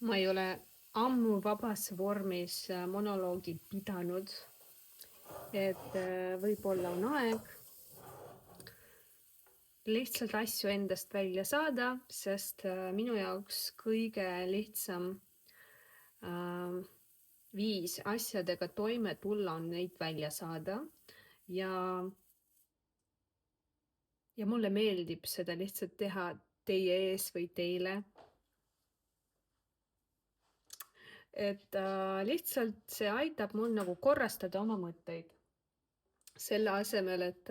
Ma ei ole ammu vabas vormis monoloogi pidanud, et võib-olla on aeg lihtsalt asju endast välja saada, sest minu jaoks kõige lihtsam viis asjadega toime tulla on neid välja saada ja mulle meeldib seda lihtsalt teha teie ees või teile. Et lihtsalt see aitab mul nagu korrastada oma mõtteid. Selle asemel, et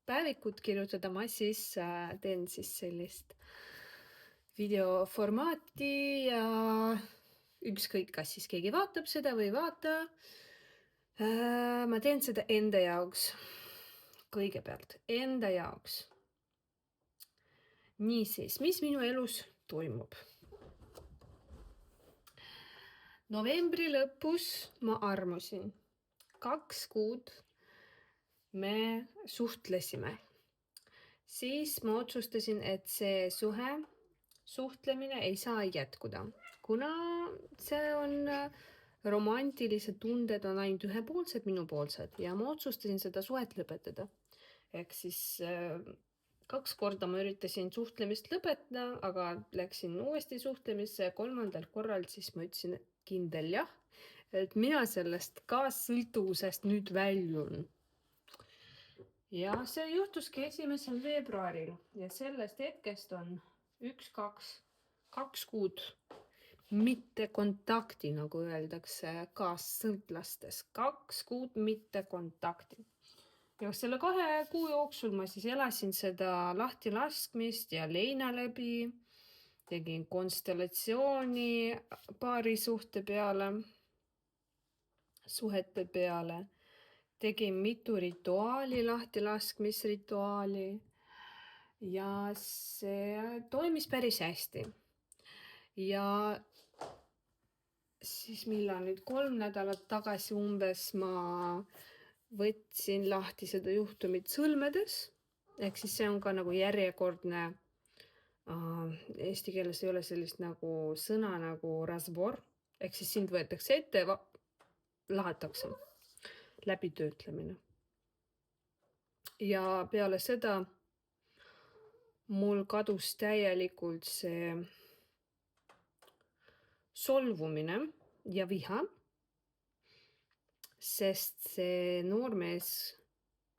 päevikut kirjutada, ma siis teen siis sellist videoformaati ja ükskõik, kas siis keegi vaatab seda või ei vaata. Ma teen seda enda jaoks. Kõigepealt enda jaoks. Niisiis, mis minu elus toimub? Novembri lõpus ma armusin. 2 kuud me suhtlesime. Siis ma otsustasin, et see suhtlemine ei saa jätkuda, kuna see on romantilised tunded on ainult ühepoolsed, minupoolsed ja ma otsustasin seda suhet lõpetada. Ehk siis 2 korda ma üritasin suhtlemist lõpetada, aga läksin uuesti suhtlemisse ja 3. korral siis ma ütlesin kindel jah, et mina sellest kaassõltuvusest nüüd väljun. Ja see juhtuski 1. veebruaril ja sellest hetkest on 2 kuud mitte kontakti, nagu öeldakse kaassõltlastes. 2 kuud mitte kontakti. Ja selle 2 kuu jooksul ma siis elasin seda lahtilaskmist ja leina läbi. Tegin konstellatsiooni paari suhte peale, suhete peale. Tegin mitu rituaali, lahtilaskmisrituaali ja see toimis päris hästi. Ja siis millal nüüd 3 nädalat tagasi umbes ma võtsin lahti seda juhtumit sõlmedes. Ehk siis see on ka nagu järjekordne, eesti keeles ei ole sellist nagu sõna nagu razbor. Ehk siis sind võetakse ette ja lahatakse. Läbitöötlemine. Ja peale seda mul kadus täielikult see solvumine ja viha, sest see noormees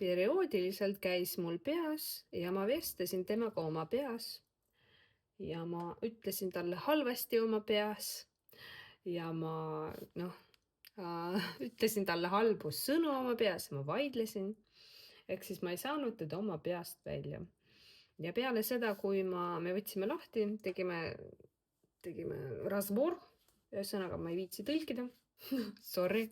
perioodiliselt käis mul peas ja ma vestlesin temaga oma peas ja ma ütlesin talle halvasti oma peas ja ma ütlesin talle halbu sõnu oma peas ja ma vaidlesin. Ehk siis ma ei saanud teda oma peast välja. Ja peale seda, kui me võtsime lahti, tegime razbor, ühesõnaga ma ei viitsi tõlkida. Sorry,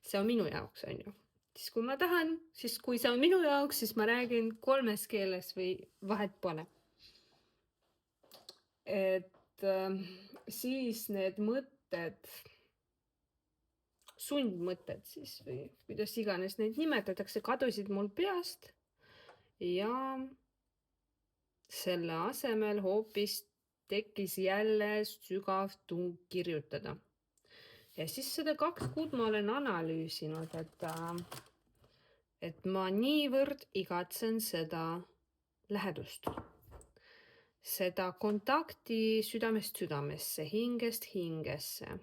see on minu jaoks, on ju. Siis kui ma tahan, siis kui see on minu jaoks, siis ma räägin 3 keeles või vahet pole. Et siis need mõtted, sundmõtted siis või kuidas iganes neid nimetatakse, kadusid mul peast ja selle asemel hoopis tekkis jälle sügav tung kirjutada. Ja siis seda 2 kuud ma olen analüüsinud, et ma niivõrd igatsen seda lähedust. Seda kontakti südamest südamesse, hingest hingesse.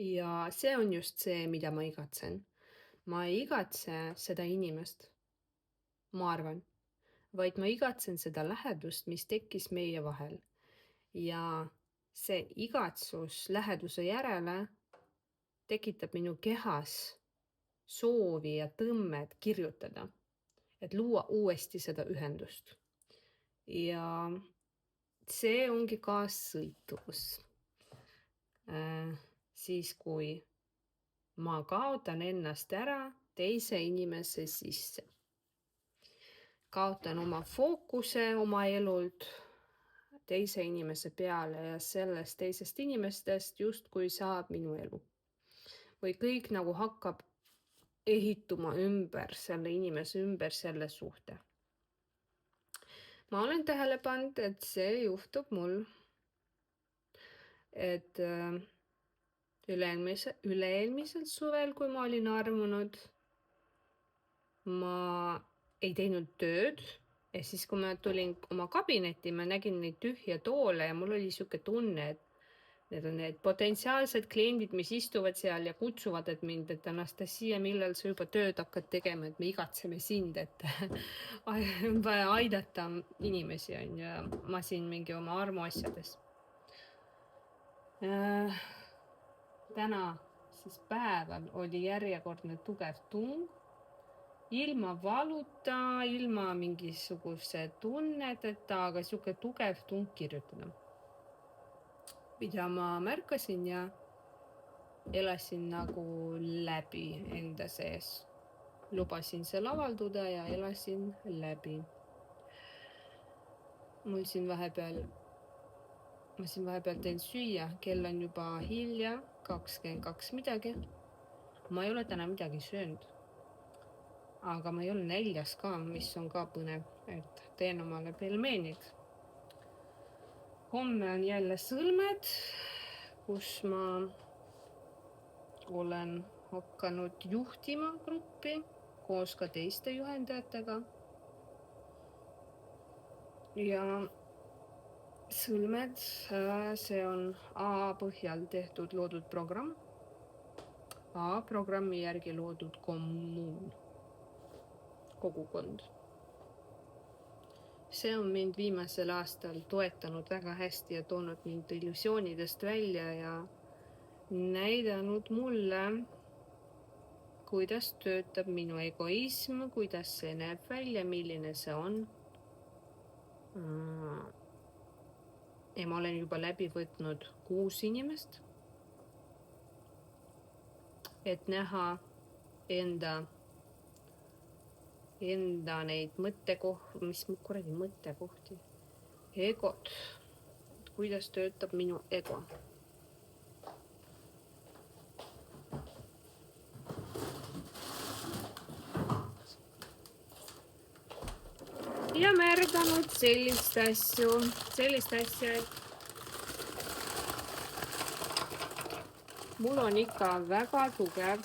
Ja see on just see, mida ma igatsen. Ma ei igatse seda inimest, ma arvan, vaid ma igatsen seda lähedust, mis tekkis meie vahel. Ja see igatsus läheduse järele tekitab minu kehas soovi ja tõmmet kirjutada, et luua uuesti seda ühendust. Ja see ongi kaassõltuvus. Siis kui ma kaotan ennast ära teise inimese sisse. Kaotan oma fookuse oma elult teise inimese peale ja sellest teisest inimestest justkui saab minu elu. Või kõik nagu hakkab ehituma ümber selle inimese, ümber selle suhte. Ma olen tähele pannud, et see juhtub mul et üle-eelmisel suvel, kui ma olin armunud, ma ei teinud tööd ja siis, kui ma tulin oma kabinetti, ma nägin neid tühje toole ja mul oli siuke tunne, et need on need potentsiaalsed kliendid, mis istuvad seal ja kutsuvad et Anastasia, millal sa juba tööd hakkad tegema, et me igatseme sind, et on vaja aidata inimesi, on ju, ja ma siin mingi oma armuasjades. Täna siis päeval oli järjekordne tugev tung, ilma valuta, ilma mingisuguse tunneteta, aga siuke tugev tung kirjutada. Mida ma märkasin ja elasin nagu läbi enda sees. Lubasin seal avalduda ja elasin läbi. Ma siin vahepeal teen süüa, kell on juba hilja, 22 midagi. Ma ei ole täna midagi söönud. Aga ma ei ole näljas ka, mis on ka põnev, et teen omale pelmeenid. Homme on jälle sõlmed, kus ma olen hakanud juhtima gruppi koos ka teiste juhendajatega. Ja sõlmed, see on A põhjal tehtud loodud programm. A programmi järgi loodud kommuun, kogukond. See on mind viimasel aastal toetanud väga hästi ja toonud mind illusioonidest välja ja näidanud mulle, kuidas töötab minu egoism, kuidas see näeb välja, milline see on. Ja ma olen juba läbi võtnud 6 inimest, et näha enda neid mõttekohti, egot, kuidas töötab minu ego. Ja märganud sellist asja, et mul on ikka väga tugev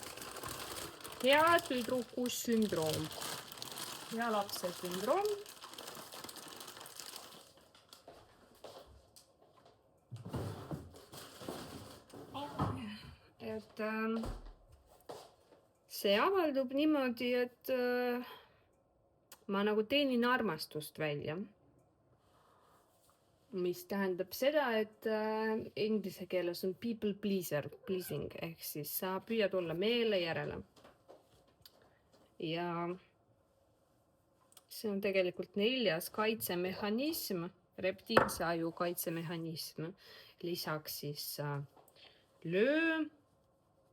hea tüdruku sündroom. Ja lapse sündroom. Et see avaldub niimoodi, et ma nagu teenin armastust välja. Mis tähendab seda, et inglise keeles on people pleasing, ehk siis sa püüad olla meele järele. Ja see on tegelikult 4. kaitsemehhanism, reptiilse aju kaitsemehhanism. Lisaks siis löö,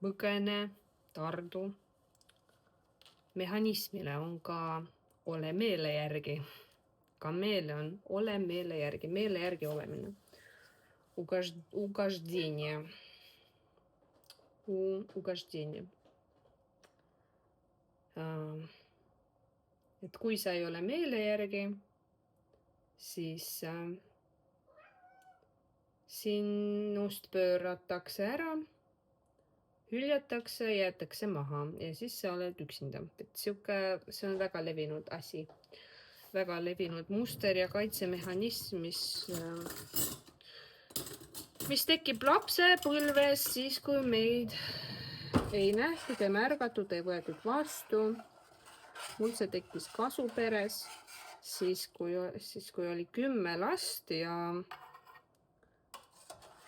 põgene, tardu. Mehhanismile on ka ole meele järgi. Ka meele on ole meele järgi olemine. Угождение. Et kui sa ei ole meele järgi, siis sinust pööratakse ära, hüljatakse, jäetakse maha ja siis sa oled üksinda. Et see on väga levinud asi, väga levinud muster ja kaitsemehhanism, mis tekib lapsepõlves siis, kui meid ei nähtud, ei märgatud, ei võetud vastu. Mul see tekkis kasuperes, siis kui oli 10 last ja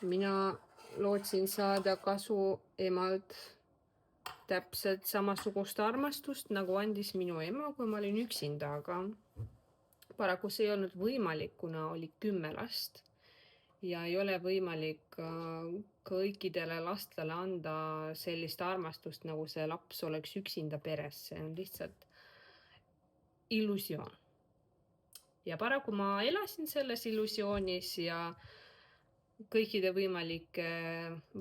mina lootsin saada kasu emalt täpselt samasugust armastust, nagu andis minu ema, kui ma olin üksinda, aga paraku see ei olnud võimalik, kuna oli 10 last ja ei ole võimalik kõikidele lastele anda sellist armastust, nagu see laps oleks üksinda peres. See on lihtsalt illusioon. Ja paraku ma elasin selles illusioonis ja kõikide võimalike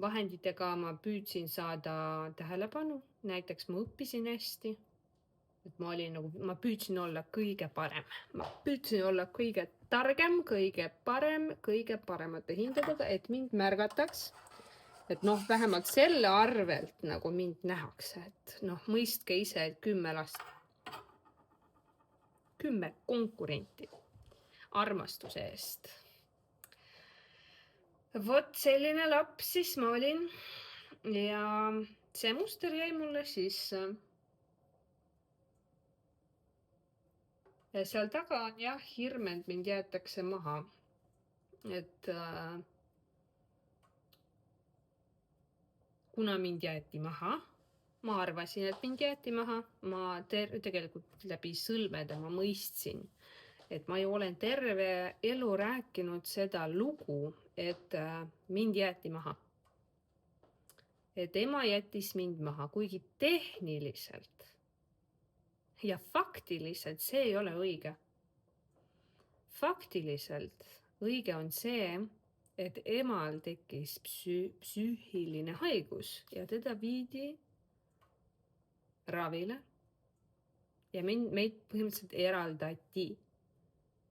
vahenditega ma püüdsin saada tähelepanu. Näiteks ma õppisin hästi. Et ma püüdsin olla kõige parem. Ma püüdsin olla kõige targem, kõige parem, kõige paremate hindadega, et mind märgataks. Et noh, vähemalt selle arvelt nagu mind nähakse, et noh, mõistke ise, et 10 last, 10 konkurenti armastuse eest. Vot selline laps siis ma olin ja see muster jäi mulle sisse. Ja seal taga on jah hirm, et mind jäetakse maha. Et kuna mind jäeti maha, ma arvasin, et mind jäeti maha, ma tegelikult läbi sõlmede ma mõistsin, et ma ju olen terve elu rääkinud seda lugu, et mind jäeti maha. Et ema jättis mind maha, kuigi tehniliselt ja faktiliselt see ei ole õige. Faktiliselt õige on see, et emal tekkis psüühiline haigus ja teda viidi ravile ja meid põhimõtteliselt eraldati.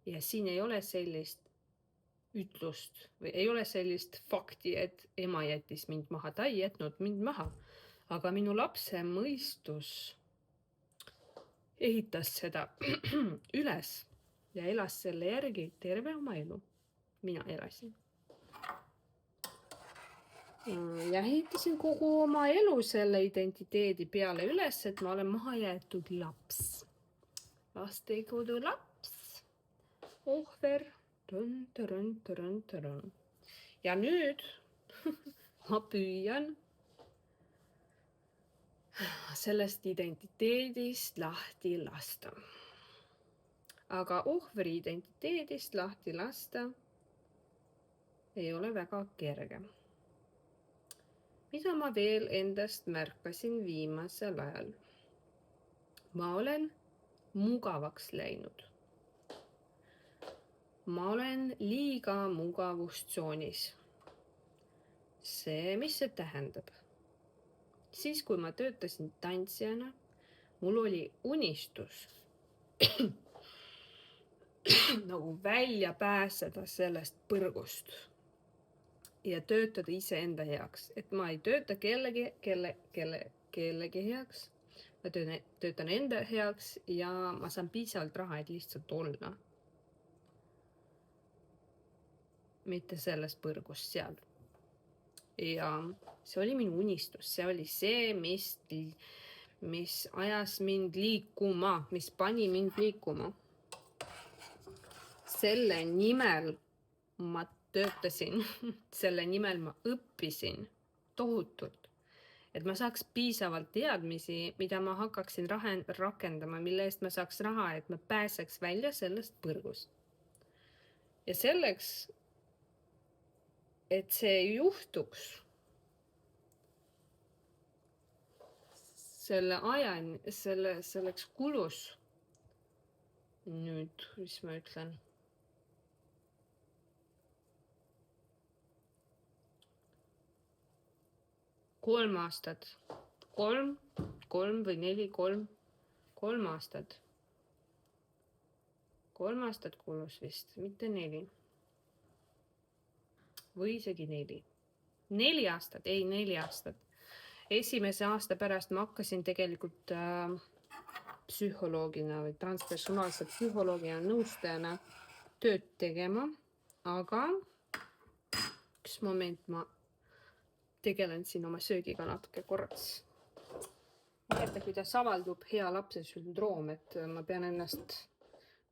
Ja siin ei ole sellist ütlust või ei ole sellist fakti, et ema jättis mind maha. Ta ei jätnud mind maha, aga minu lapse mõistus ehitas seda üles ja elas selle järgi terve oma elu. Mina elasin. Ja ehitasin kogu oma elu selle identiteedi peale üles, et ma olen maha jäetud laps. Lastekodu laps. Ohver. Ja nüüd ma püüan sellest identiteedist lahti lasta. Aga ohvri identiteedist lahti lasta ei ole väga kerge. Mida ma veel endast märkasin viimasel ajal? Ma olen mugavaks läinud. Ma olen liiga mugavustsoonis. See, mis see tähendab? Siis, kui ma töötasin tantsijana, mul oli unistus nagu välja pääseda sellest põrgust ja töötada iseenda heaks. Et ma ei tööta kellegi heaks, ma töötan enda heaks ja ma saan piisavalt raha, et lihtsalt olla. Mitte selles põrgus seal. Ja see oli minu unistus, see oli see, mis ajas mind liikuma, mis pani mind liikuma. Selle nimel ma töötasin, selle nimel ma õppisin tohutult, et ma saaks piisavalt teadmisi, mida ma hakkaksin rakendama, mille eest ma saaks raha, et ma pääseks välja sellest põrgust. Ja selleks, et see juhtuks, selle ajani, selleks kulus, nüüd, mis ma ütlen, 3 aastat, 3 või 4, 3 aastat. 3 aastat kulus vist, mitte 4. Või isegi 4. 4 aastat, ei 4 aastat. Esimese aasta pärast ma hakkasin tegelikult psühholoogina või transpersonaalse psühholoogina nõustajana tööd tegema, aga üks moment ma tegelen siin oma söögiga natuke korraks. Näete, kuidas avaldub hea lapse sündroom, et ma pean ennast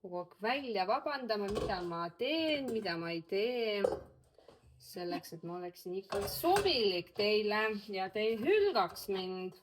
kogu aeg välja vabandama, mida ma teen, mida ma ei tee. Selleks, et ma oleksin ikka sobilik teile ja te ei hülgaks mind.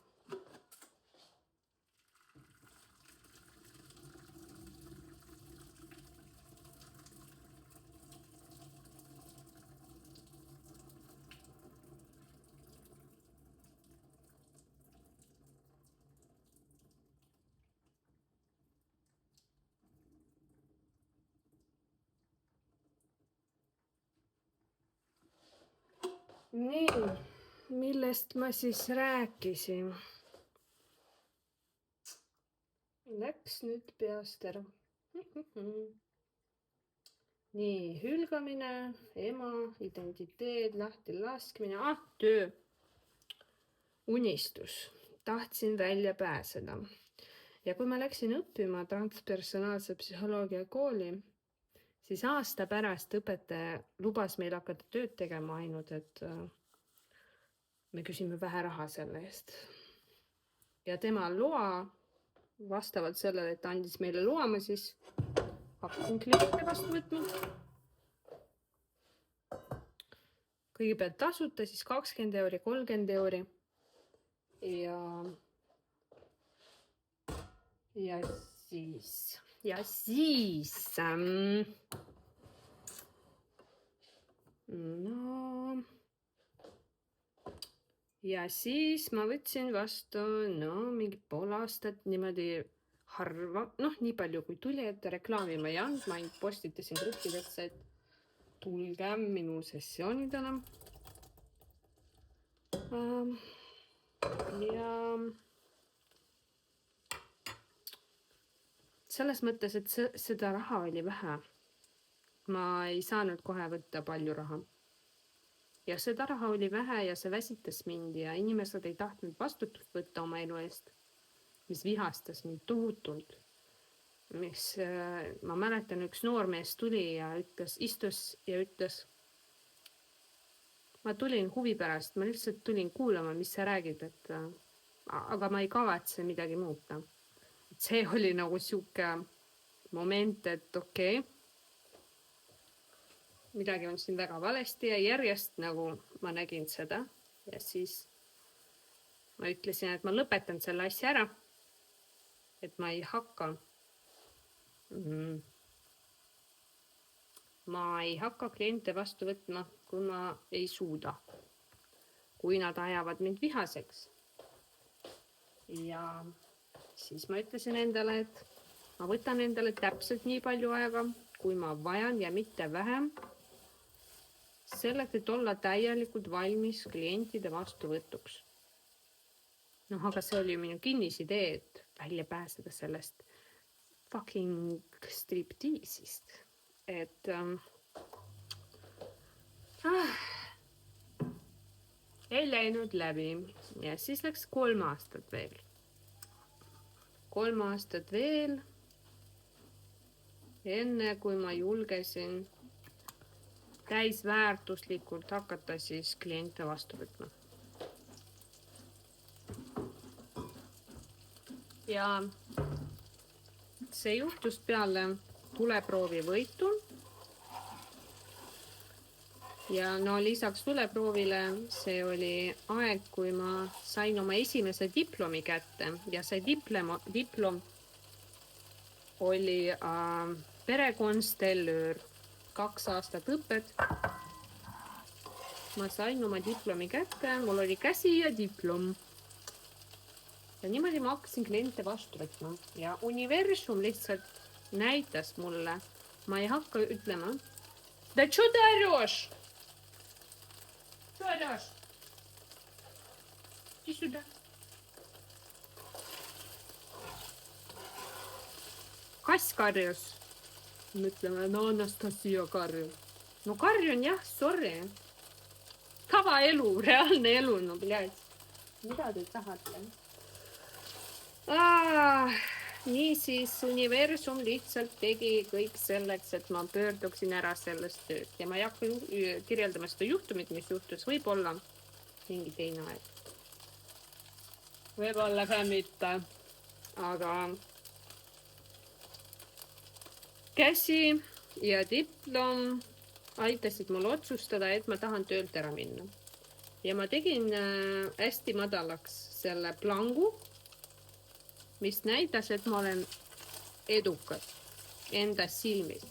Nii, millest ma siis rääkisin? Läks nüüd peast ära. nii, hülgamine, ema, identiteet, lahti laskmine, töö, unistus, tahtsin välja pääseda. Ja kui ma läksin õppima transpersonaalse psühholoogia kooli, siis aasta pärast õpetaja lubas meil hakata tööd tegema ainult, et me küsime vähe raha selle eest. Ja tema loa, vastavalt sellele, et ta andis meile loa, ma siis hakkasin kliente vastu võtma. Kõigepealt tasuta, siis 20 euri, 30 euri. Ja siis ja siis ma võtsin vastu mingi pool aastat niimoodi harva, nii palju kui tuli, et reklaami ma ei andnud, ma ainult postitasin gruppidesse, et tulge minu sessioonidele. Ja selles mõttes, et seda raha oli vähe. Ma ei saanud kohe võtta palju raha. Ja seda raha oli vähe ja see väsitas mind ja inimesed ei tahtnud vastutust võtta oma elu eest, mis vihastas mind tohutult. Ma mäletan, üks noormees tuli ja istus ja ütles, ma tulin huvi pärast, ma lihtsalt tulin kuulama, mis sa räägid, aga ma ei kavatse midagi muuta. See oli nagu siuke moment, et okei, midagi on siin väga valesti ja järjest nagu ma nägin seda ja siis ma ütlesin, et ma lõpetan selle asja ära, et ma ei hakka kliente vastu võtma, kui ma ei suuda, kui nad ajavad mind vihaseks. Ja siis ma ütlesin endale, et ma võtan endale täpselt nii palju aega, kui ma vajan ja mitte vähem, selleks, et olla täielikult valmis klientide vastuvõtuks. Aga see oli minu kinnisidee, et välja pääseda sellest fucking stripteasist. Et ei läinud läbi ja siis läks 3 aastat veel. 3 aastat veel, enne kui ma julgesin täisväärtuslikult hakata siis kliente vastu võtma. Ja see juhtus peale tuleproovi võitu. Ja lisaks tuleproovile see oli aeg, kui ma sain oma esimese diplomi kätte ja see diplom oli perekonstellöör, 2 aastat õpet. Ma sain oma diplomi kätte, mul oli käsi ja diplom. Ja niimoodi ma hakkasin kliente vastu võtma ja universum lihtsalt näitas mulle, ma ei hakka ütlema, da čo ты орешь? Что орешь? Иди сюда. Kass karjus. Mõtleme, Anastasia karjus. Karjun jah, sorry. Tavaelu, reaalne elu, blядь. Mida te tahate? Niisiis universum lihtsalt tegi kõik selleks, et ma pöörduksin ära sellest tööd. Ja ma ei hakka kirjeldama seda juhtumit, mis juhtus, võib-olla mingi teine aeg. Võib-olla ka mitte, aga käsi ja diplom aitasid mul otsustada, et ma tahan töölt ära minna. Ja ma tegin hästi madalaks selle plangu, mis näitas, et ma olen edukas endas silmis.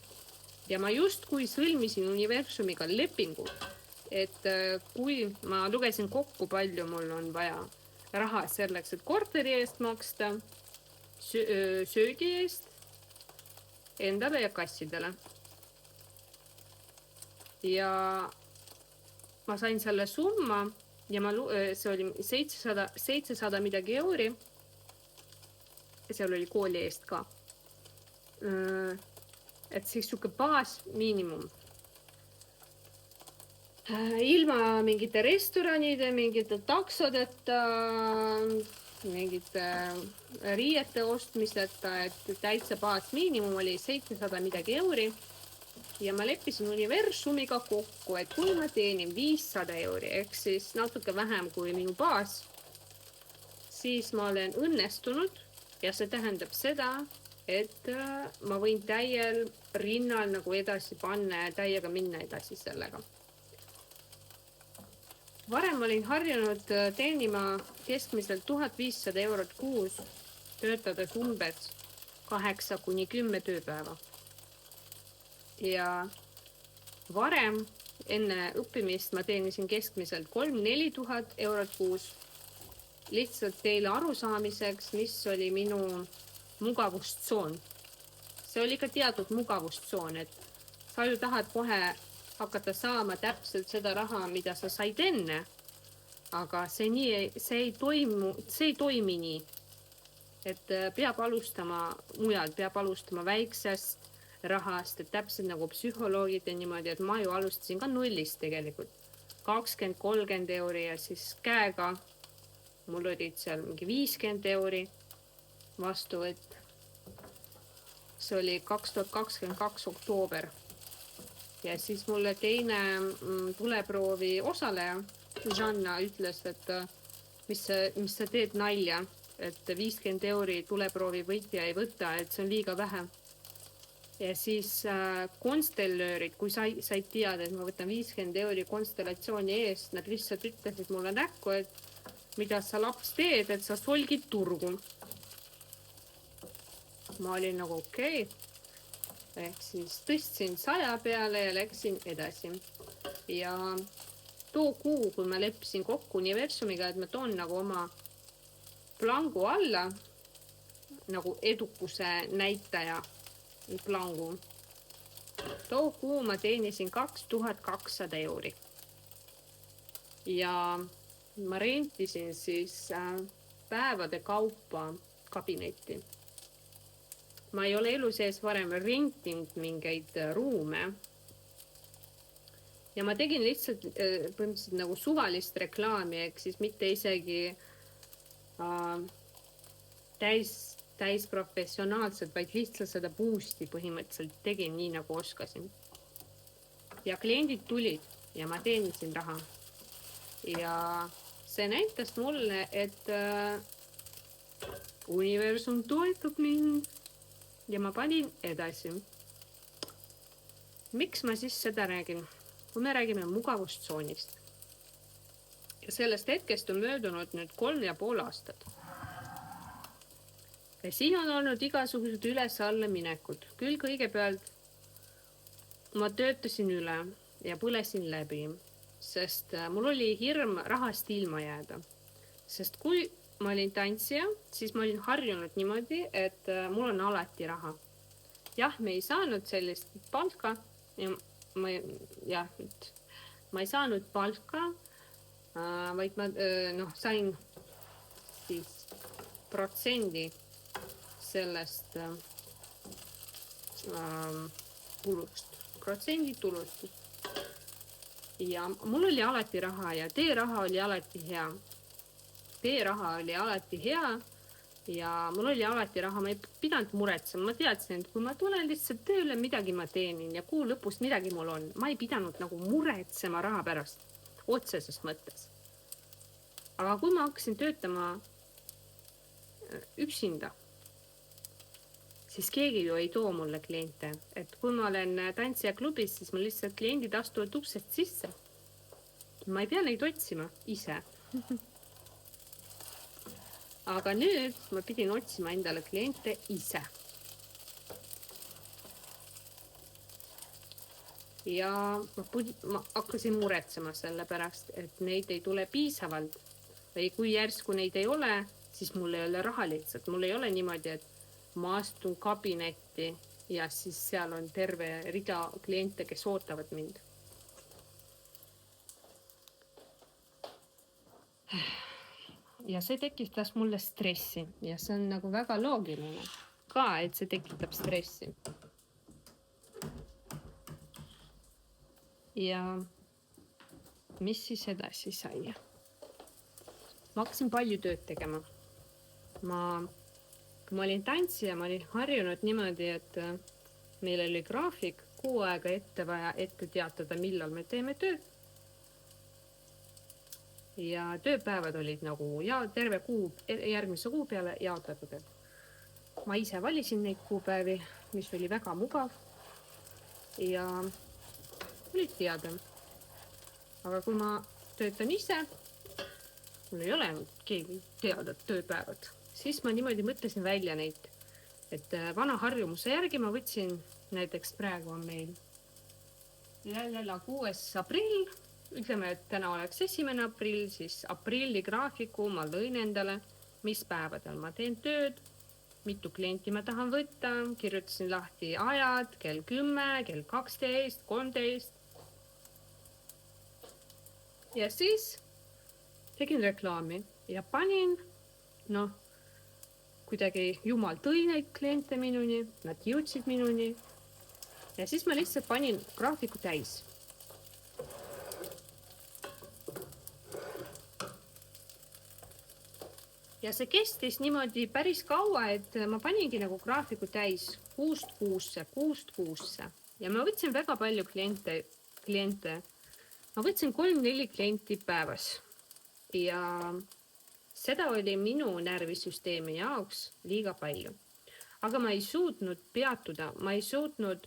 Ja ma justkui sõlmisin universumiga lepingu, et kui ma lugesin kokku, palju mul on vaja raha selleks, et korteri eest maksta, söögi eest, endale ja kassidele. Ja ma sain selle summa ja see oli 700 midagi euri. Seal oli kooli eest ka. et siis sihuke baasmiinimum. Ilma mingite restoranide, mingite taksodeta, mingite riiete ostmiseta, et täitsa baasmiinimum oli 700 midagi euri. Ja ma leppisin universumiga kokku, et kui ma teenin 500 euri, ehk siis natuke vähem kui minu baas, siis ma olen õnnestunud ja see tähendab seda, et ma võin täiel rinnal nagu edasi panna ja täiega minna edasi sellega. Varem olin harjunud teenima keskmiselt 1500 eurot kuus, töötades umbes 8–10 tööpäeva. Ja varem enne õppimist ma teenisin keskmiselt 3–4 tuhat eurot kuus. Lihtsalt teile arusaamiseks, mis oli minu mugavustsoon. See oli ka teatud mugavustsoon, et sa ju tahad kohe hakata saama täpselt seda raha, mida sa said enne, aga see ei toimi nii, et peab alustama mujalt, peab alustama väiksest rahast, et täpselt nagu psühholoogid ja niimoodi, et ma ju alustasin ka nullist tegelikult, 20–30 euri ja siis käega mul olid seal mingi 50 euri vastuvõtt. See oli 2022 oktoober. Ja siis mulle teine tuleproovi osaleja, Žanna, ütles, et mis sa teed nalja, et 50 euri tuleproovi võitja ei võta, et see on liiga vähe. Ja siis konstellöörid, kui said teada, et ma võtan 50 euri konstellatsiooni eest, nad lihtsalt ütlesid mulle näkku, et mida sa laps teed, et sa solgid turgu. Ma olin nagu okei. Ehk siis tõstsin 100 peale ja läksin edasi. Ja too kuu, kui ma leppisin kokku universumiga, et ma toon nagu oma plangu alla, nagu edukuse näitaja plangu. Too kuu ma teenisin 2200 euri. Ja ma rentisin siis päevade kaupa kabinetti. Ma ei ole elu sees varem rentinud mingeid ruume. Ja ma tegin lihtsalt põhimõtteliselt nagu suvalist reklaami, ehk siis mitte isegi täis professionaalselt, vaid lihtsalt seda boosti põhimõtteliselt tegin nii, nagu oskasin. Ja kliendid tulid ja ma teenisin raha. Ja see näitas mulle, et universum toetab mind. Ja ma panin edasi. Miks ma siis seda räägin? Kui me räägime mugavustsoonist. Ja sellest hetkest on möödunud nüüd 3,5 aastat. Ja siin on olnud igasugused üles-alla minekud. Küll kõigepealt ma töötasin üle ja põlesin läbi, sest mul oli hirm rahast ilma jääda. Sest kui ma olin tantsija, siis ma olin harjunud niimoodi, et mul on alati raha. Jah, me ei saanud sellist palka ja ma ei saanud palka, vaid ma sain siis protsendi sellest tulust. Ja mul oli alati raha ja teeraha oli alati hea. Teeraha oli alati hea ja mul oli alati raha, ma ei pidanud muretsema. Ma teadsin, et kui ma tulen lihtsalt tööle, midagi ma teenin ja kuu lõpus midagi mul on. Ma ei pidanud nagu muretsema raha pärast, otseses mõttes. Aga kui ma hakkasin töötama üksinda, siis keegi ju ei too mulle kliente. Et kui ma olen tantsija klubis, siis ma lihtsalt kliendid astuvad uksest sisse. Ma ei pea neid otsima ise. Aga nüüd ma pidin otsima endale kliente ise. Ja ma hakkasin muretsema selle pärast, et neid ei tule piisavalt. Või kui järsku neid ei ole, siis mul ei ole raha lihtsalt. Mul ei ole niimoodi, et ma astun kabinetti ja siis seal on terve rida kliente, kes ootavad mind. Ja see tekitas mulle stressi ja see on nagu väga loogiline ka, et see tekitab stressi. Ja mis siis edasi sai? Ma hakkasin palju tööd tegema. Kui ma olin tantsija, ma olin harjunud niimoodi, et meil oli graafik 6 aega ette vaja ette teatada, millal me teeme tööd. Ja tööpäevad olid nagu terve kuu, järgmise kuu peale jaotatud. Ma ise valisin neid kuupäevi, mis oli väga mugav ja olid teada. Aga kui ma töötan ise, mul ei ole keegi teada tööpäevad, siis ma niimoodi mõtlesin välja neid, et vana harjumuse järgi ma võtsin, näiteks praegu on meil 6. aprill, ütleme, et täna oleks 1. aprill, siis aprilli graafiku ma lõin endale, mis päevadel ma teen tööd, mitu klienti ma tahan võtta, kirjutasin lahti ajad, kell 10, kell 12, 13. Ja siis tegin reklaami ja panin, kuidagi jumal tõi neid kliente minuni, nad jõudsid minuni ja siis ma lihtsalt panin graafiku täis. Ja see kestis niimoodi päris kaua, et ma paningi nagu graafiku täis 6-6. Ja ma võtsin väga palju kliente. Ma võtsin 3-4 klienti päevas. Ja seda oli minu närvisüsteemi jaoks liiga palju. Aga ma ei suutnud peatuda, ma ei suutnud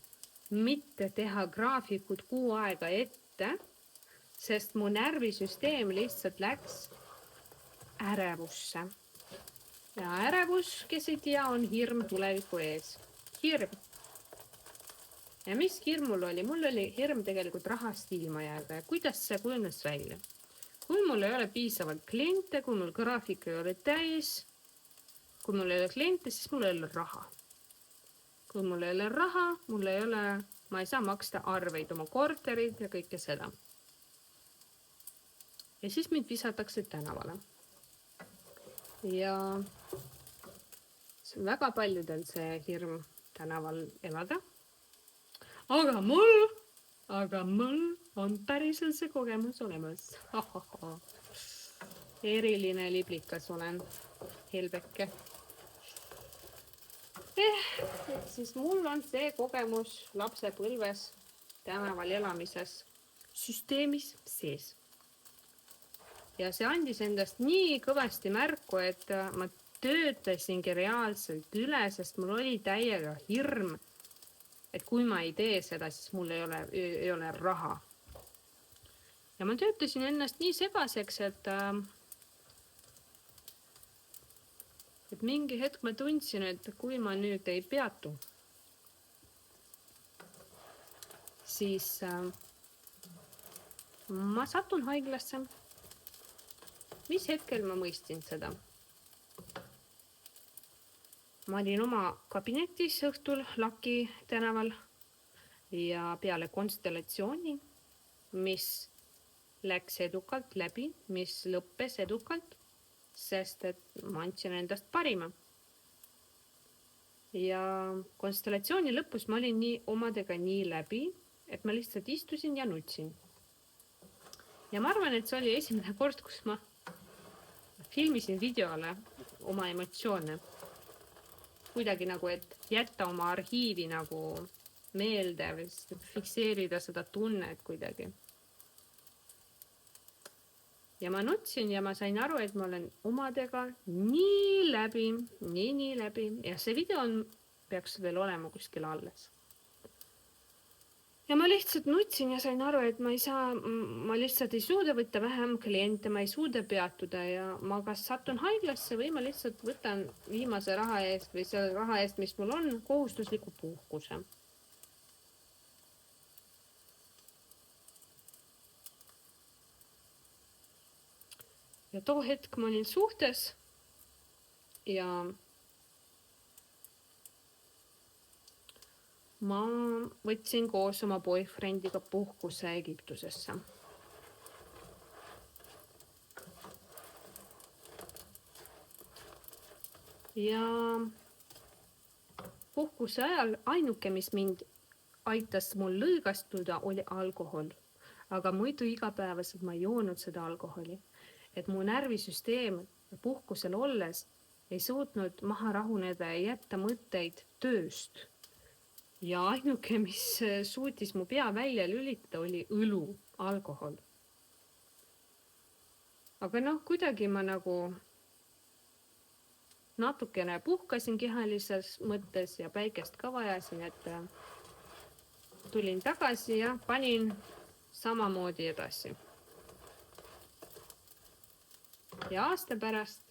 mitte teha graafikud 6 aega ette, sest mu närvisüsteem lihtsalt läks ärevusse. Ja ärevus, kes ei tea, on hirm tuleviku ees. Hirm. Ja mis hirm mul oli? Mul oli hirm tegelikult rahast ilma jääda ja kuidas see kujunes välja. Kui mul ei ole piisavalt kliente, kui mul graafik ei ole täis, kui mul ei ole kliente, siis mul ei ole raha. Kui mul ei ole raha, ma ei saa maksta arveid, oma korterid ja kõike seda. Ja siis mind visatakse tänavale. Ja see on väga paljudel see hirm tänaval elada. Aga mul on päriselt see kogemus olemas. Eriline liblikas olen, Helbeke. Siis mul on see kogemus lapsepõlves tänaval elamises süsteemis sees. Ja see andis endast nii kõvasti märku, et ma töötasingi reaalselt üle, sest mul oli täiega hirm, et kui ma ei tee seda, siis mul ei ole raha. Ja ma töötasin ennast nii segaseks, et mingi hetk ma tundsin, et kui ma nüüd ei peatu, siis ma satun haiglasse. Mis hetkel ma mõistin seda? Ma olin oma kabinetis õhtul Laki tänaval ja peale konstellatsiooni, mis läks edukalt läbi, mis lõppes edukalt, sest et ma andsin endast parima. Ja konstellatsiooni lõpus ma olin omadega nii läbi, et ma lihtsalt istusin ja nutsin. Ja ma arvan, et see oli esimene kord, kus ma filmisin videole oma emotsioone. Kuidagi nagu, et jätta oma arhiivi nagu meelde või fikseerida seda tunnet kuidagi. Ja ma nutsin ja ma sain aru, et ma olen omadega nii läbi. Ja see video peaks veel olema kuskil alles. Ja ma lihtsalt nutsin ja sain aru, et ma lihtsalt ei suuda võtta vähem kliente, ma ei suuda peatuda ja ma kas satun haiglasse või ma lihtsalt võtan viimase raha eest või selle raha eest, mis mul on, kohustusliku puhkuse. Ja too hetk ma olin suhtes ja ma võtsin koos oma boyfriendiga puhkuse Egiptusesse. Ja puhkuse ajal ainuke, mis mind aitas mul lõõgastuda, oli alkohol. aga muidu igapäevaselt ma ei joonud seda alkoholi. Et mu närvisüsteem puhkusel olles ei suutnud maha rahuneda ja jätta mõtteid tööst. Ja ainuke, mis suutis mu pea välja lülitada, oli õlu, alkohol. Aga noh, kuidagi ma nagu natukene puhkasin kehalises mõttes ja päikest ka vajasin, et tulin tagasi ja panin samamoodi edasi. Ja aasta pärast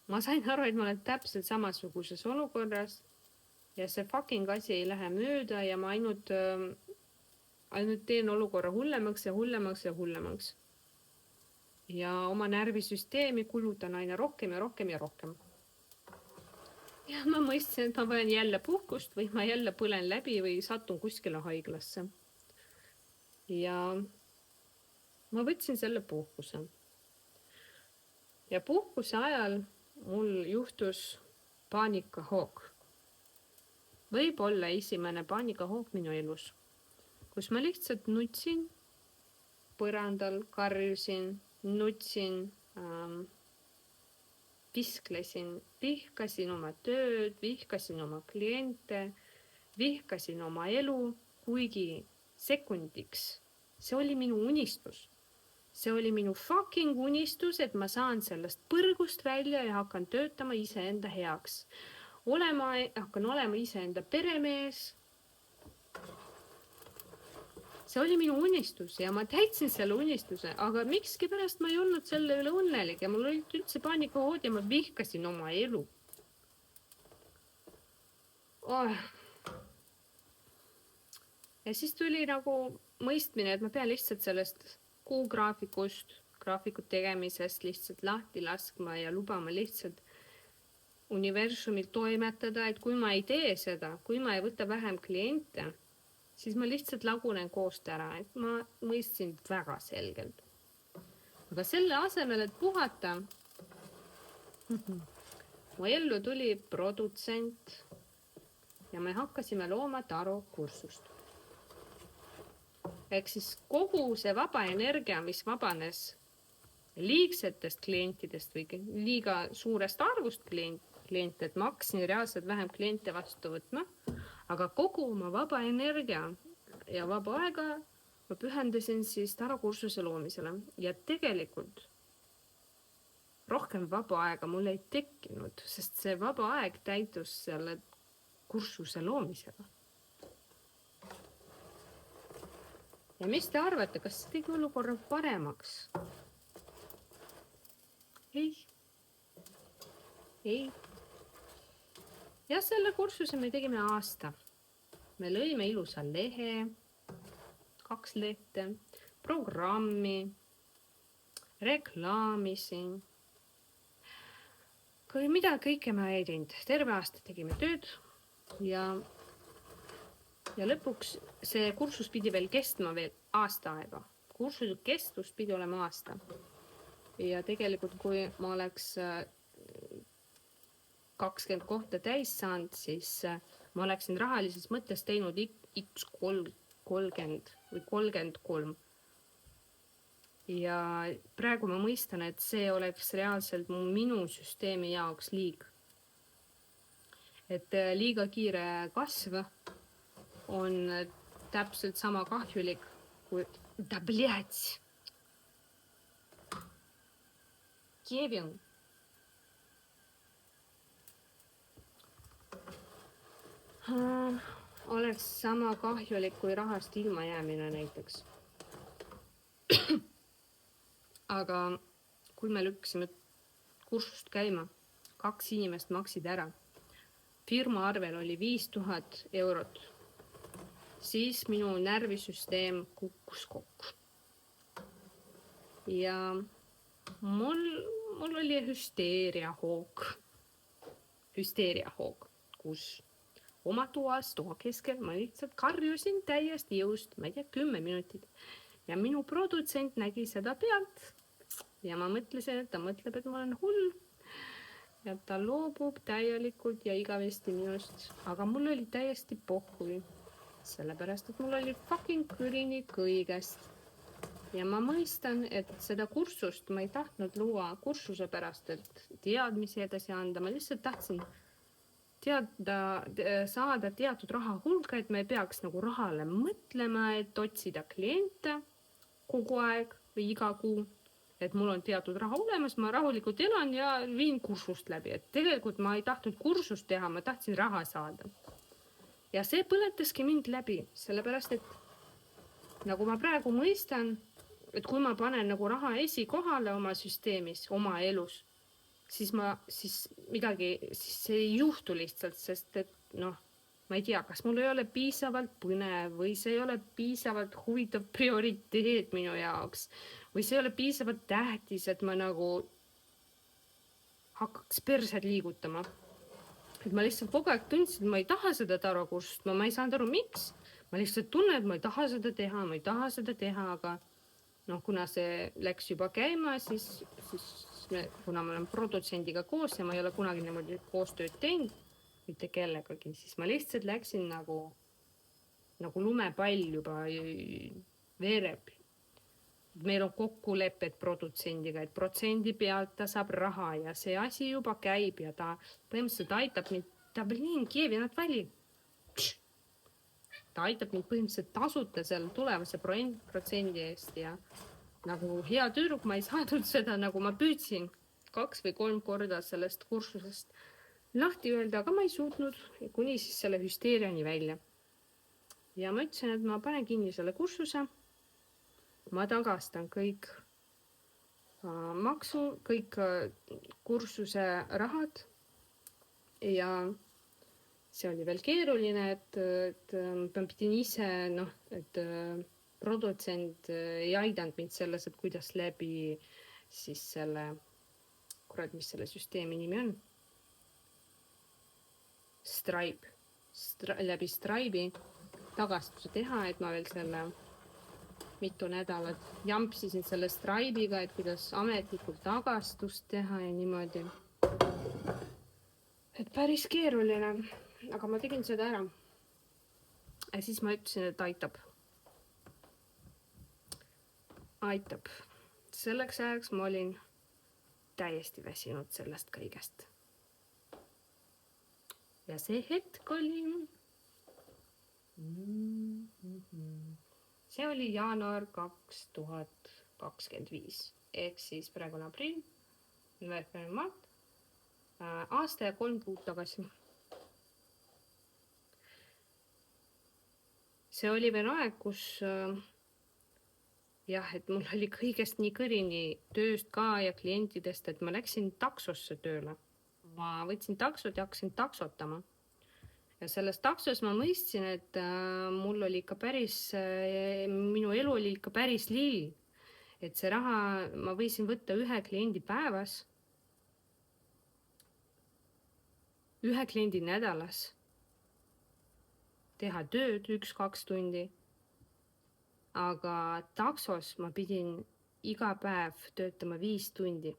ma sain aru, et ma olen täpselt samasuguses olukorras ja see fucking asi ei lähe mööda ja ma ainult teen olukorra hullemaks ja hullemaks ja hullemaks. Ja oma närvisüsteemi kulutan aina rohkem ja rohkem ja rohkem. Ja ma mõistsin, et ma vajan jälle puhkust või ma jälle põlen läbi või satun kuskile haiglasse. Ja ma võtsin selle puhkuse. Ja puhkuse ajal mul juhtus paanikahoog. Võib-olla esimene paanikahoog minu elus, kus ma lihtsalt nutsin põrandal, karjusin, nutsin, visklesin, vihkasin oma tööd, vihkasin oma kliente, vihkasin oma elu, kuigi sekundiks. See oli minu unistus. See oli minu fucking unistus, et ma saan sellest põrgust välja ja hakkan töötama iseenda heaks. Hakkan olema iseenda peremees. See oli minu unistus ja ma täitsin selle unistuse, aga mikski pärast ma ei olnud selle üle õnnelik ja mul oli üldse paanikahood ja ma vihkasin oma elu. Ja siis tuli nagu mõistmine, et ma pean lihtsalt sellest graafikut tegemisest lihtsalt lahti laskma ja lubama lihtsalt universumil toimetada, et kui ma ei tee seda, kui ma ei võta vähem kliente, siis ma lihtsalt lagunen koost ära, et ma mõistsin väga selgelt. Aga selle asemel, et puhata, mu ellu tuli produtsent ja me hakkasime looma tarokursust. Ehk siis kogu see vaba energia, mis vabanes liigsetest klientidest või liiga suurest arvust kliente, et ma hakkasin reaalselt vähem kliente vastu võtma, aga kogu oma vaba energia ja vaba aega ma pühendasin siis tarokursuse loomisele ja tegelikult rohkem vaba aega mul ei tekkinud, sest see vaba aeg täitus selle kursuse loomisega. Ja mis te arvate, kas see tegi olukorra paremaks? Ei. Ja selle kursuse me tegime aasta. Me lõime ilusa lehe, 2 lehte, programmi, reklaamisin. Mida kõike ma ei teinud. Terve aasta tegime tööd ja lõpuks see kursus pidi veel kestma veel aasta aega. Kursuse kestus pidi olema aasta. Ja tegelikult, kui ma oleks 20 kohta täis saanud, siis ma oleksin rahalises mõttes teinud X30 või 33. Ja praegu ma mõistan, et see oleks reaalselt minu süsteemi jaoks liig. Et liiga kiire kasv on täpselt sama kahjulik kui... Kevin. Oleks sama kahjulik kui rahast ilma jäämine näiteks. Aga kui me lükkasime kursust käima, 2 inimest maksid ära. Firma arvel oli 5000 eurot. Siis minu närvisüsteem kukkus kokku. Ja mul oli hüsteeriahoog, kus oma toa keskel ma lihtsalt karjusin täiesti jõust, ma ei tea, 10 minutit. Ja minu produtsent nägi seda pealt ja ma mõtlesin, et ta mõtleb, et ma olen hull. Ja ta loobub täielikult ja igavesti minust, aga mul oli täiesti pohhui. sellepärast, et mul oli fucking kõrini kõigest. Ja ma mõistan, et seda kursust ma ei tahtnud luua kursuse pärast, et teadmisi edasi anda. Ma lihtsalt tahtsin saada teatud raha hulka, et me ei peaks nagu rahale mõtlema, et otsida kliente kogu aeg või iga kuu, et mul on teatud raha olemas, ma rahulikult elan ja viin kursust läbi, et tegelikult ma ei tahtnud kursust teha, ma tahtsin raha saada. Ja see põletaski mind läbi, sellepärast et nagu ma praegu mõistan, et kui ma panen nagu raha esikohale oma süsteemis, oma elus, siis see ei juhtu lihtsalt, sest et ma ei tea, kas mul ei ole piisavalt põnev või see ei ole piisavalt huvitav prioriteet minu jaoks või see ei ole piisavalt tähtis, et ma nagu hakkaks persed liigutama. Et ma lihtsalt kogu aeg tundsin, et ma ei taha seda tarokursust, ma ei saanud aru, miks. Ma lihtsalt tunnen, et ma ei taha seda teha, aga kuna see läks juba käima, siis kuna ma olen produtsendiga koos ja ma ei ole kunagi niimoodi koostööd teinud, mitte kellegagi, siis ma lihtsalt läksin nagu lumepall juba veereb. Meil on kokkulepped produtsendiga, et protsendi pealt ta saab raha ja see asi juba käib ja ta põhimõtteliselt aitab mind, Kievi nad vali. Ta aitab mind põhimõtteliselt tasuta seal tulevase protsendi eest ja nagu hea tüdruk ma ei saadud seda, nagu ma püüdsin 2 või 3 korda sellest kursusest lahti öelda, aga ma ei suutnud kuni siis selle hüsteeriani välja. Ja ma ütlesin, et ma panen kinni selle kursuse, ma tagastan kõik kõik kursuse rahad ja see oli veel keeruline, et ma pidin ise, et produtsent ei aidanud mind selles, et kuidas läbi siis selle, mis selle süsteemi nimi on? Stripe. Läbi Stripe'i tagastuse teha, et ma veel selle mitu nädalat jampsisin selle Stripe'iga, et kuidas ametlikult tagastust teha ja niimoodi. Et päris keeruline, aga ma tegin seda ära. Ja siis ma ütlesin, et aitab. Selleks ajaks ma olin täiesti väsinud sellest kõigest. Ja see hetk oli... See oli jaanuar 2025. Ehk siis praegu on aprill, mart, aasta ja 3 kuud tagasi. See oli veel aeg, kus et mul oli kõigest nii kõrini tööst ka ja klientidest, et ma läksin taksosse tööle. Ma võtsin taksot ja hakkasin taksotama. Ja selles taksos ma mõistsin, et mul oli ikka minu elu oli ikka päris lill. Et see raha ma võisin võtta 1 kliendi päevas, 1 kliendi nädalas, teha tööd 1-2 tundi. Aga taksos ma pidin iga päev töötama 5 tundi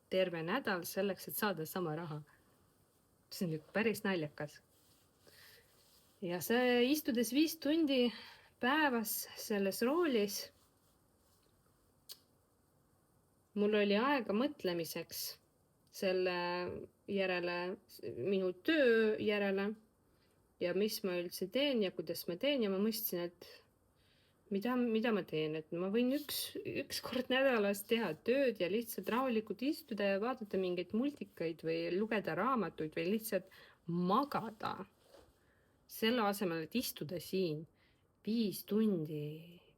terve nädal selleks, et saada sama raha. See on päris naljakas. Ja see istudes 5 tundi päevas selles roolis, mul oli aega mõtlemiseks selle järele, minu töö järele ja mis ma üldse teen ja kuidas ma teen ja ma mõistsin, et mida ma teen, et ma võin üks kord nädalas teha tööd ja lihtsalt rahulikult istuda ja vaadata mingeid multikaid või lugeda raamatuid või lihtsalt magada. Selle asemel, et istuda siin 5 tundi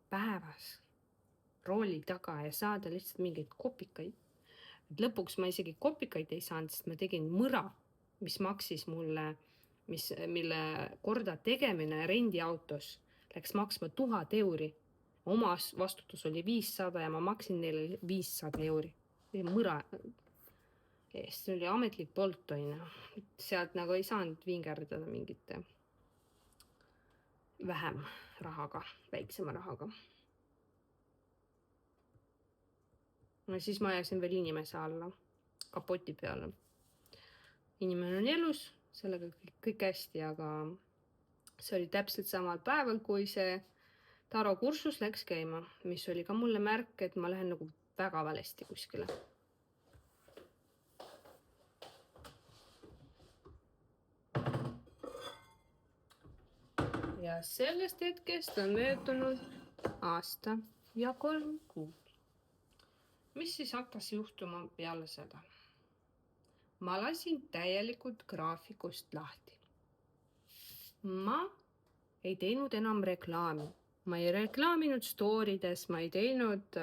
päevas rooli taga ja saada lihtsalt mingeid kopikaid. Lõpuks ma isegi kopikaid ei saanud, sest ma tegin mõra, mis maksis mulle, mille korda tegemine rendiautos läks maksma 1000 €. Oma vastutus oli 500 ja ma maksin neile 500 €. Mõra eest, see oli ametlik Bolt, sealt nagu ei saanud vingerdada mingite vähem rahaga, väiksema rahaga. Ja siis ma ajasin veel inimese alla, kapoti peale. Inimene on elus, sellega kõik hästi, aga see oli täpselt samal päeval, kui see tarokursus läks käima, mis oli ka mulle märk, et ma lähen nagu väga valesti kuskile. Ja sellest hetkest on möödunud aasta ja 3 kuud. Mis siis hakkas juhtuma peale seda? Ma lasin täielikult graafikust lahti. Ma ei teinud enam reklaami. Ma ei reklaaminud storydes, ma ei teinud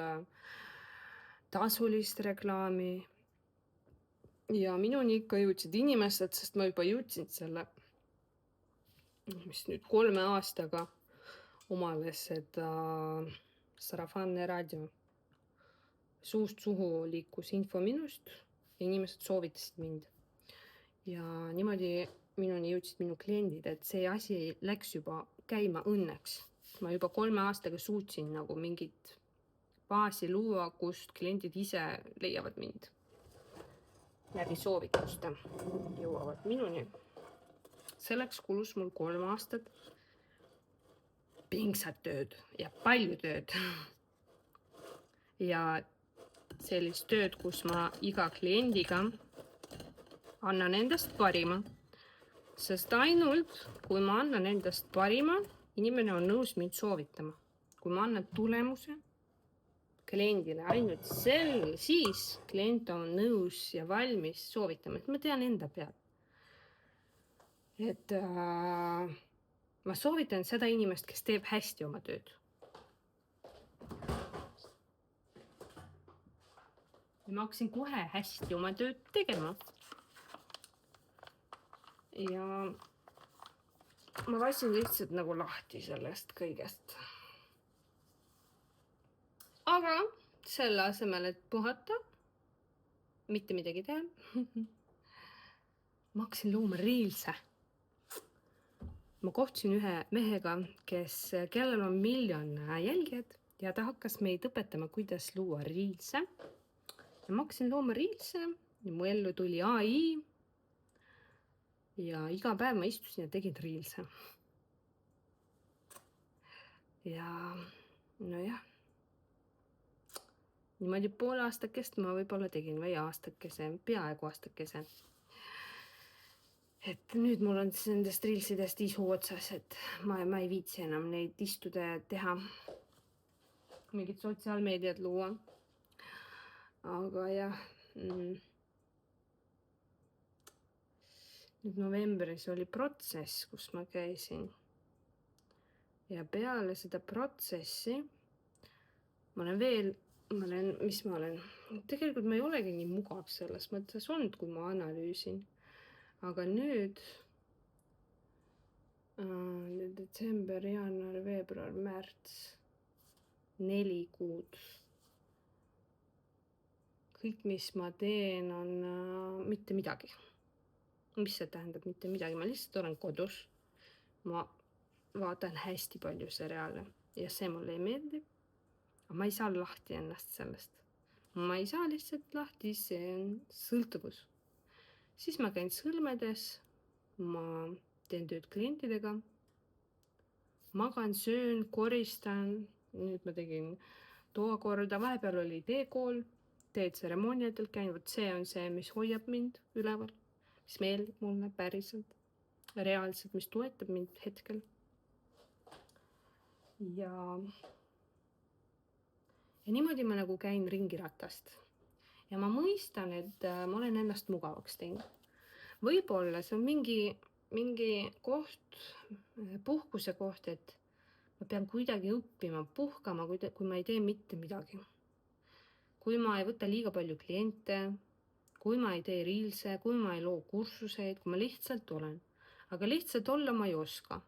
tasulist reklaami. Ja minuni ikka jõudsid inimesed, sest ma juba jõudsin selle, mis nüüd 3 aastaga omale seda Sarafanne raadio. Suust suhu liikus info minust, inimesed soovitasid mind. Ja niimoodi minuni jõudsid minu kliendid, et see asi läks juba käima õnneks. Ma juba 3 aastaga suutsin nagu mingit baasi luua, kust kliendid ise leiavad mind. Läbi soovituste jõuavad minuni. Selleks kulus mul 3 aastat pingsat tööd ja palju tööd. Ja sellist tööd, kus ma iga kliendiga annan endast parima. Sest ainult, kui ma annan endast parima, inimene on nõus mind soovitama. Kui ma annan tulemuse kliendile, ainult siis klient on nõus ja valmis soovitama, et ma tean enda pealt. Et ma soovitan seda inimest, kes teeb hästi oma tööd. Ja ma hakkasin kohe hästi oma tööd tegema. Ja ma lasin lihtsalt nagu lahti sellest kõigest. Aga selle asemel, et puhata, mitte midagi teha, ma hakkasin looma reelse. Ma kohtusin ühe mehega, kellel on 1 miljon jälgijad ja ta hakkas meid õpetama, kuidas luua reelse. Ja ma hakkasin looma reelse ja mu ellu tuli AI. Ja iga päev ma istusin ja tegin reelse. Ja nojah. Niimoodi 1,5 aastakest ma võib-olla tegin või aastakese, peaaegu aastakese. Et nüüd mul on nendest reelsidest isu otsas, et ma ei viitsi enam neid istuda ja teha. Mingid sotsiaalmeediad luua. Aga jah. Nüüd novembris oli protsess, kus ma käisin. Ja peale seda protsessi mis ma olen? Tegelikult ma ei olegi nii mugav selles mõttes olnud, kui ma analüüsin. Aga nüüd detsember, jaanuar, veebruar, märts, 4 kuud. Kõik, mis ma teen, on mitte midagi. Mis see tähendab mitte midagi? Ma lihtsalt olen kodus. Ma vaatan hästi palju seriaale ja see mulle ei meeldi. Aga ma ei saa lahti ennast sellest. Ma ei saa lihtsalt lahti, see on sõltuvus. Siis ma käin sõlmedes, ma teen tööd klientidega, magan, söön, koristan. Nüüd ma tegin toakorda, vahepeal oli teekool, teetseremooniatel käin, see on see, mis hoiab mind üleval, mis meeldib mulle päriselt, reaalselt, mis toetab mind hetkel. Ja niimoodi ma nagu käin ringi ratast. Ja ma mõistan, et ma olen ennast mugavaks teinud. Võib-olla see on mingi koht, puhkuse koht, et ma pean kuidagi õppima, puhkama, kui ma ei tee mitte midagi. Kui ma ei võta liiga palju kliente, kui ma ei tee reelse, kui ma ei loo kursuseid, kui ma lihtsalt olen. Aga lihtsalt olla ma ei oska.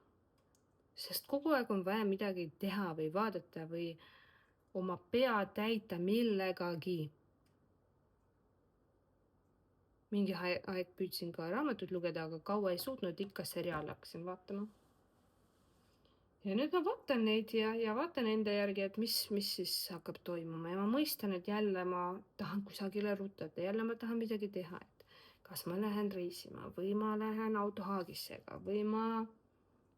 Sest kogu aeg on vaja midagi teha või vaadata või oma pea täita millegagi. Mingi aeg püüdsin ka raamatut lugeda, aga kaua ei suutnud, ikka seriaal hakkasin vaatama. Ja nüüd ma vaatan neid ja vaatan enda järgi, et mis siis hakkab toimuma. Ja ma mõistan, et jälle ma tahan kusagile rutada, jälle ma tahan midagi teha. Et kas ma lähen reisima või ma lähen autohaagisega või ma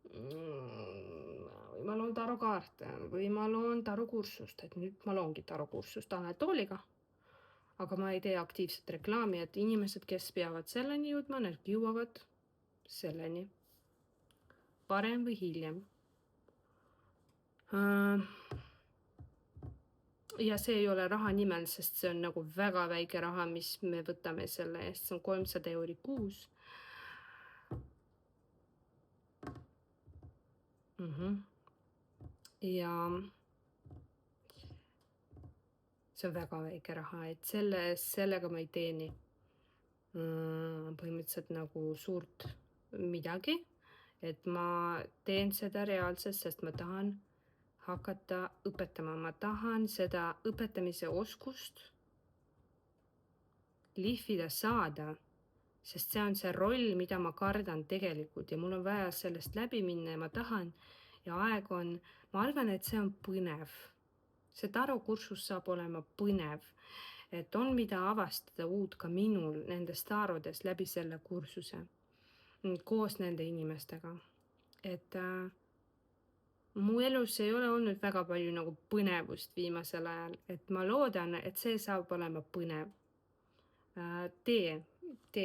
või ma loon tarokaarte või ma loon tarokursust, et nüüd ma loongi tarokursust Anatoliga. Aga ma ei tee aktiivset reklaami, et inimesed, kes peavad selleni jõudma, need jõuavad selleni. Parem või hiljem. Ja see ei ole raha nimel, sest see on nagu väga väike raha, mis me võtame selle eest, see on 300 € kuus. Ja see on väga väike raha, et sellega ma ei teeni põhimõtteliselt nagu suurt midagi, et ma teen seda reaalselt, sest ma tahan hakata õpetama, ma tahan seda õpetamise oskust lihvida saada, sest see on see roll, mida ma kardan tegelikult ja mul on vaja sellest läbi minna ja ma tahan ja aeg on, ma arvan, et see on põnev. See tarokursus saab olema põnev, et on mida avastada uut ka minul nendes tarodes läbi selle kursuse koos nende inimestega. Et mu elus ei ole olnud väga palju nagu põnevust viimasel ajal, et ma loodan, et see saab olema põnev. Tee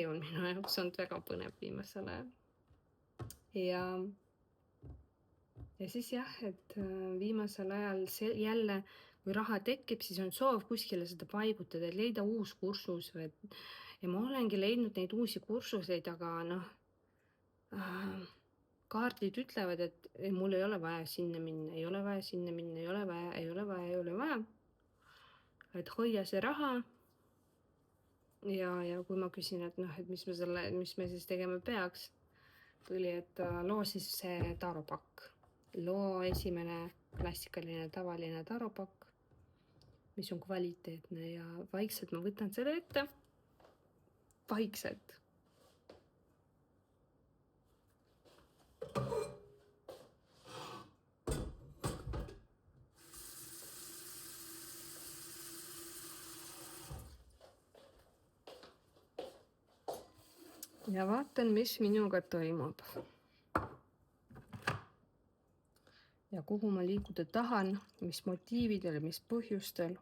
on minu jaoks olnud väga põnev viimasel ajal. Ja siis jah, et viimasel ajal jälle, kui raha tekib, siis on soov kuskile seda paigutada, et leida uus kursus. Ja ma olengi leidnud neid uusi kursuseid, aga kaardid ütlevad, et mul ei ole vaja sinna minna, ei ole vaja sinna minna, ei ole vaja. Et hoia see raha. Ja kui ma küsin, et mis me siis tegema peaks, tuli, et loo siis see taropakk. Loo esimene klassikaline tavaline taropakk, mis on kvaliteetne ja vaikselt ma võtan selle ette. Vaikselt. Ja vaatan, mis minuga toimub. Ja kuhu ma liikuda tahan, mis motiividel, mis põhjustel.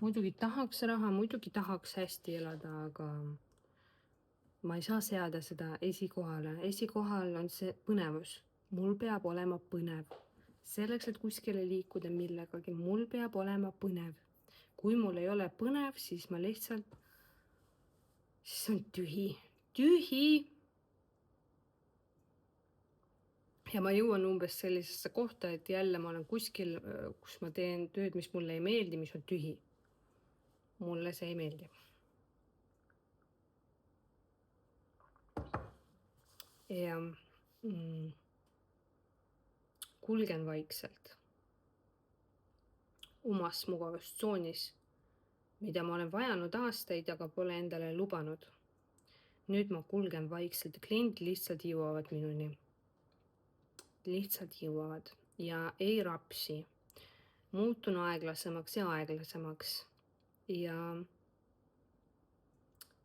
Muidugi tahaks raha, muidugi tahaks hästi elada, aga ma ei saa seada seda esikohale. Esikohal on see põnevus. Mul peab olema põnev. Selleks, et kuskile liikuda millegagi, mul peab olema põnev. Kui mul ei ole põnev, siis ma lihtsalt, siis on tühi. Ja ma jõuan umbes sellisesse kohta, et jälle ma olen kuskil, kus ma teen tööd, mis mulle ei meeldi, mis on tühi. Mulle see ei meeldi. Ja kulgen vaikselt omas mugavustsoonis, mida ma olen vajanud aastaid, aga pole endale lubanud. Nüüd ma kulgen vaikselt, kliendid lihtsalt jõuavad minuni. Lihtsalt jõuavad ja ei rapsi. Muutun aeglasemaks. Ja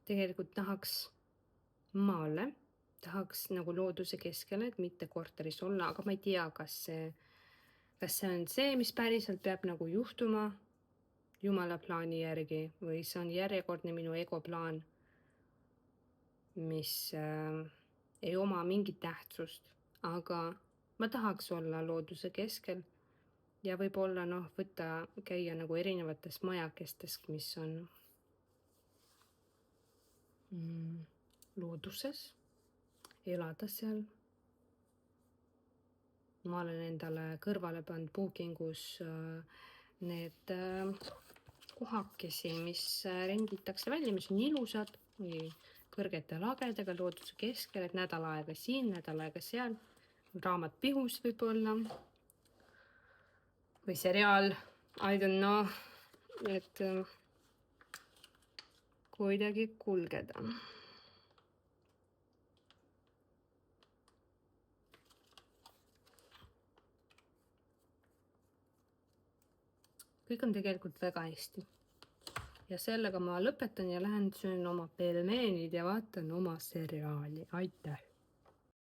tegelikult tahaks maale, tahaks nagu looduse keskele, et mitte korteris olla, aga ma ei tea, kas see on see, mis päriselt peab nagu juhtuma Jumala plaani järgi või see on järjekordne minu ego plaan, mis ei oma mingit tähtsust, aga ma tahaks olla looduse keskel ja võib-olla käia nagu erinevates majakestes, mis on looduses, elada seal. Ma olen endale kõrvale pannud bookingus need kohakesi, mis renditakse välja, mis on ilusad või kõrgete lagedega looduse keskel, et nädal aega siin, nädal aega seal. Raamat pihus võib-olla või seriaal, I don't know, et kuidagi kulgeda. Kõik on tegelikult väga hästi. ja sellega ma lõpetan ja lähen söön oma pelmeenid ja vaatan oma seriaali. Aitäh!